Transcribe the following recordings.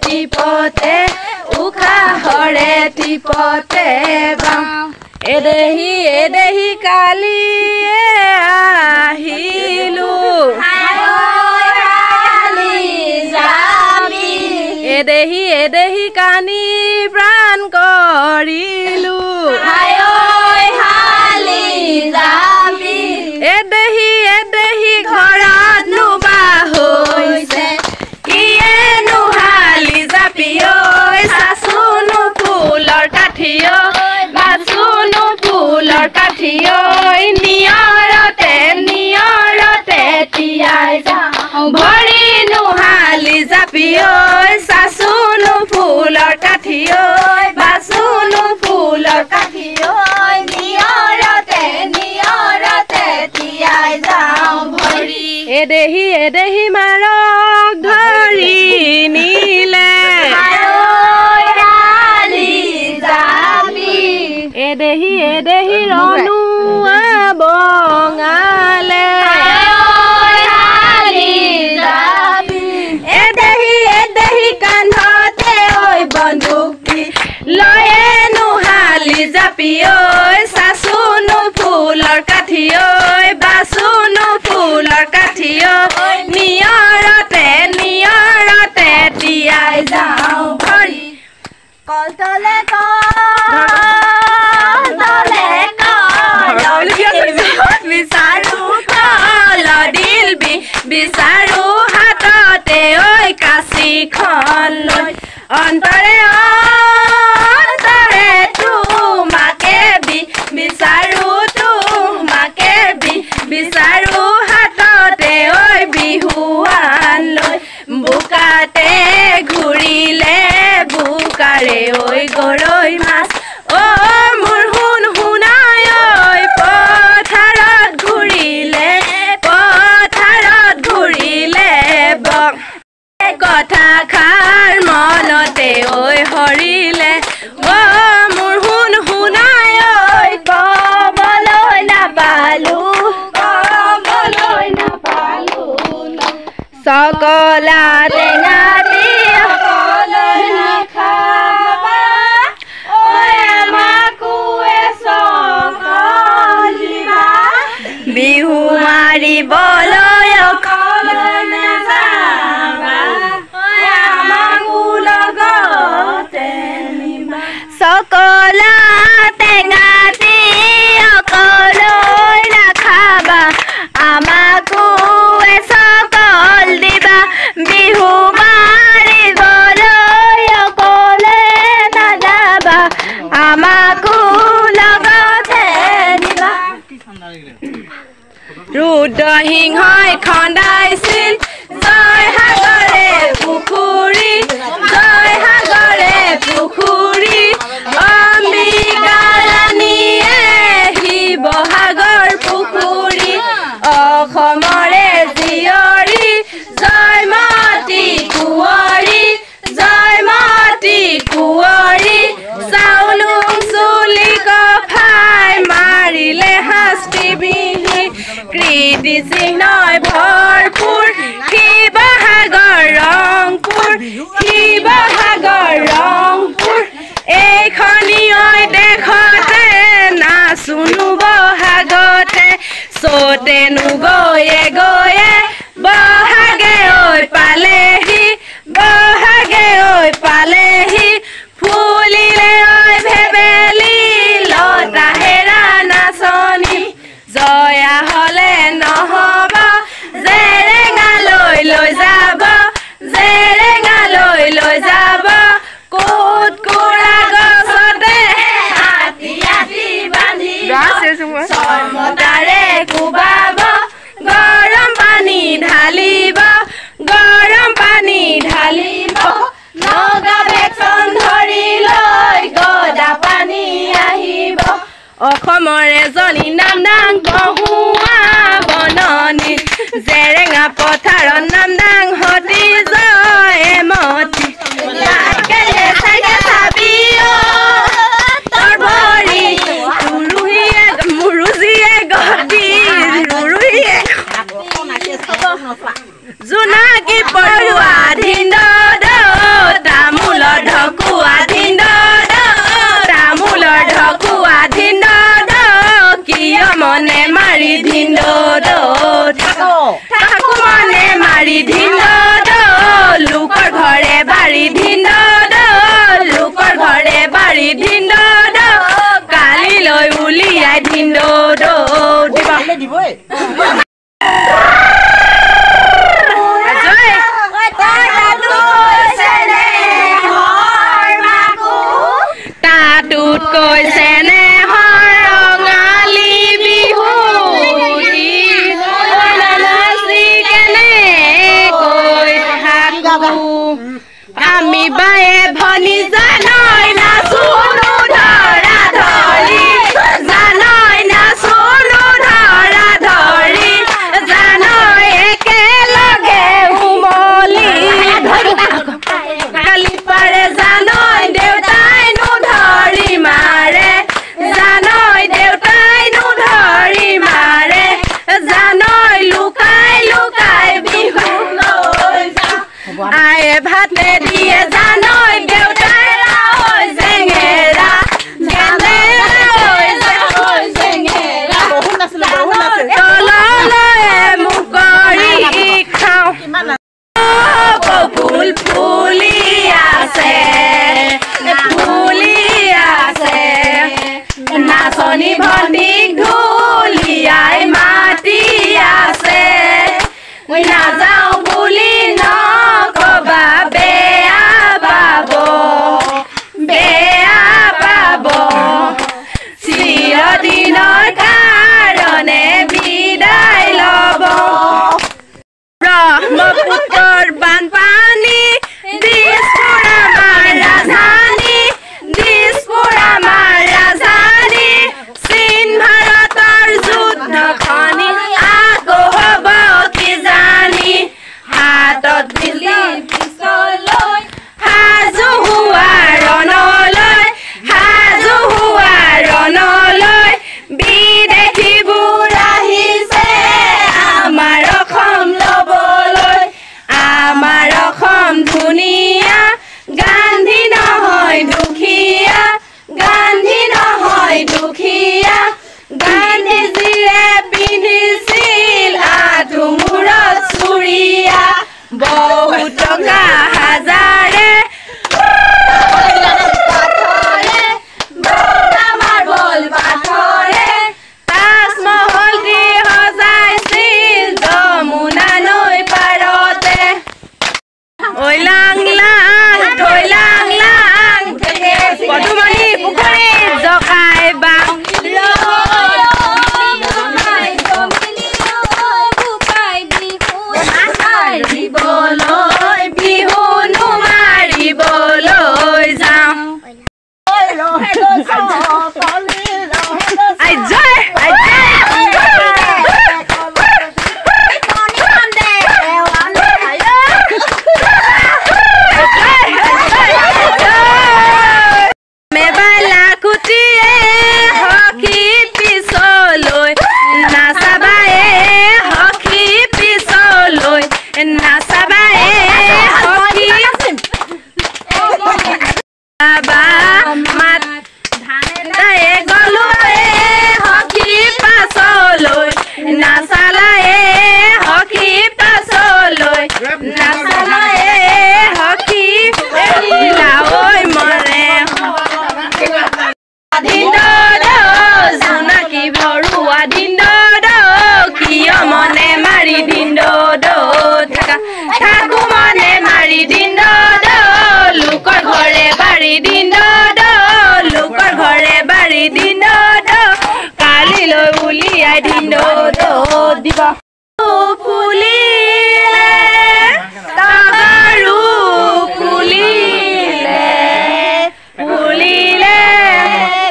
টিপতে উশাহৰে টিপতে বাওঁ এদেহি কালি আহিলো এদেহি কানি প্ৰাণ কৰিলো এদেহি ঘৰত নুবা হৈছে কিয়েনো হালি জাপি ঐ চাচোনো ফুলৰ কাঠি ঐ বাচোনো ফুলৰ কাঠি ঐ নিয়ৰতে তিয়াই যাওঁ ভৰি নুহালি জাপি ঐ চাচোনো ফুলৰ কাঠি ঐ বাচোনো ফুলৰ কাঠি ঐ নিয়ৰতে তিয়াই যাওঁ ভৰি এদেহি মাৰক ধৰি নিলে এদেহি ৰণুৱা বঙালে এদেহি কান্ধতে ঐ বন্দুকি লয়ে নুহালি জাপি ঐ চাচোনো ফুলৰ কাঠি ঐ বাচোনো ফুলৰ কাঠি ঐ নিয়ৰতে তিয়াই যাওঁ ভৰি কলতলে বিচাৰো কল দিল বিচাৰো হাততে ঐ কাঁচিখন লৈ অন্তৰে তোমাকে বিচাৰো হাততে ঐ বিহুৱান লৈ বোকাতে ঘূৰিলে বোকাৰে ঐ গৰৈ মাছ মোৰ শুনাই ঐ পথাৰত ঘূৰিলে কথা খাৰ মনতে ঐ হৰিলে মোৰ শুনাই ঐ কবলৈ নাপালো সকলা টেঙা দি সকলৈ নাখাবা ঐ আমাকো এচকল দিবা বিহু মাৰিবলৈ অকলৈ নাযাবা ঐ আমাকো লগতে নিবা সকলা টেঙা দি অকলৈ নাখাবা আমাকো এচকল দিবা বিহু মাৰিবলৈ অকলে নাযাবা আমাকো লগতে নিবা ৰুদ্ৰসিংহই খন্দাইছিল জয়সাগৰে পুখুৰী অম্বিকা ৰাণীয়ে শিৱসাগৰ পুখুৰী অসমৰে জীয়ৰী জয়মতী কুঁৱৰী চাউলুং চুলি কফাই মাৰিলে শাস্তি বিহি কীৰ্তিচিহ্নই ভৰপূৰ শিৱসাগৰ ৰংপুৰ এইখনি ঐ দেশতে নাচোনো বহাগতে চতেনো গৈয়ে বহাগে ঐ পালেহি ফুলিলে ঐ ভেবেলি লতা হেৰা নাচনি জয়া হলে নহব জেৰেঙা লৈ যাব কোট কোৰা গছতে হাতী বান্ধি ছয়মতাৰে কোবাব গৰম পানী ঢালিব নগা ভেকচন ধৰি লৈ গদা পানী আহিব অসমৰ এজনী নাম দাং বহুৱা বননি জেৰেঙা পথাৰৰ নাম দাং হতি জয়মতী জোনাকী পৰুৱা ধিন হৈছে নে ৰঙালী বিহু আমি বায়ে ভনী জানই না শুনো ধৰা ধৰি জানই না শুনো ধৰা ধৰি জানই একেলগে উমলি কালি পাৰে জানই দেউতাই নো ধৰি মাৰে জানই দেউতাই নো ধৰি মাৰে জানই লুকাই লুকাই বিহু লৈ যা আয়ে ভাত নিদিয়ে জানই দেউতাই হৈ জেঙেৰা জেঙেৰা তললৈ মুখ কৰি খাওঁ ফুল ফুলি আছে নাচনী ভণ্টিক ঢুলিয়াই মাতি আছে নাযাওঁ বুলি নকবা বেয়া পাব চিৰদিনৰ কাৰণে বিদায় ল'ব ব্ৰহ্মপুত্ৰৰ বানপানী দিছপুৰ আমাৰ ৰাজধানী চীন ভাৰতৰ যুদ্ধখনি আকৌ হ'ব কিজানি হাতত দিলি পিছলৈ সাজু হোৱা ৰণলৈ বিদেশীবোৰ আহিছে আমাৰ অসম ল'বলৈ আমাৰ অসম ধুনীয়া গান্ধী নহয় দুখীয়া গান্ধীজীয়ে পিন্ধিছিল আঁঠু মূৰত চুৰিয়া বহুত টকা হাজাৰে পাথৰে তাজমহল দি সজাইছিল যমুনা নৈ পাৰতে ঐ লাং লাং পদুমণি পুখুৰীত জকাই বাং বিহুনো মাৰিবলৈ যাওঁ কালিলৈ উলিয়াই দিব ফুলিলে তাহাৰো ফুলিলে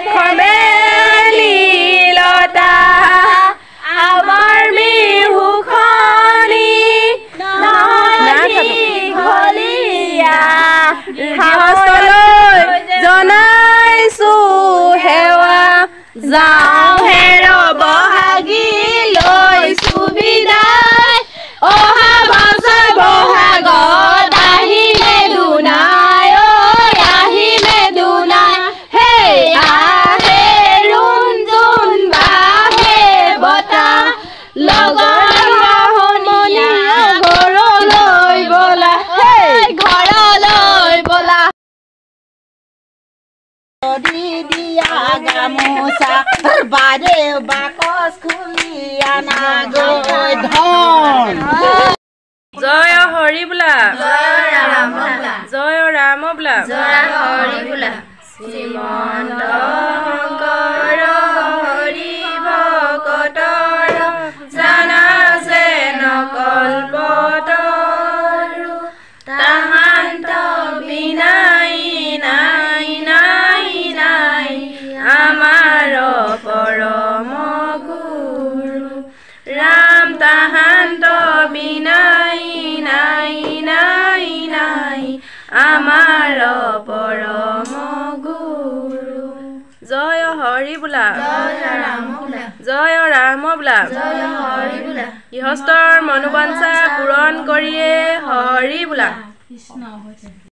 খমেলিলতা আমাৰ বিহুখনি ঘলীয়া সাহসলৈ জনাইছো সেৱা যাওঁ হেৰ বহাগী লৈছো বিদায় অহা বছৰ বহাগত আহিলে দুনাই হেই আহে ৰুণজুণ বাহে বতাহ লগৰ সমনীয়া ঘৰলৈ বলা দিয়া গামোচা বাৰে বাকচ খুলি আনা গৈ ধন জয় হৰি বোলা জয় ৰাম বোলা জয় হৰি বোলা শ্ৰীমন্ত আমাৰ পৰম গুৰু জয় হৰি বোলা জয় ৰাম বোলা গৃহস্থৰ মনোবাঞ্ছা পূৰণ কৰিয়ে হৰি বোলা।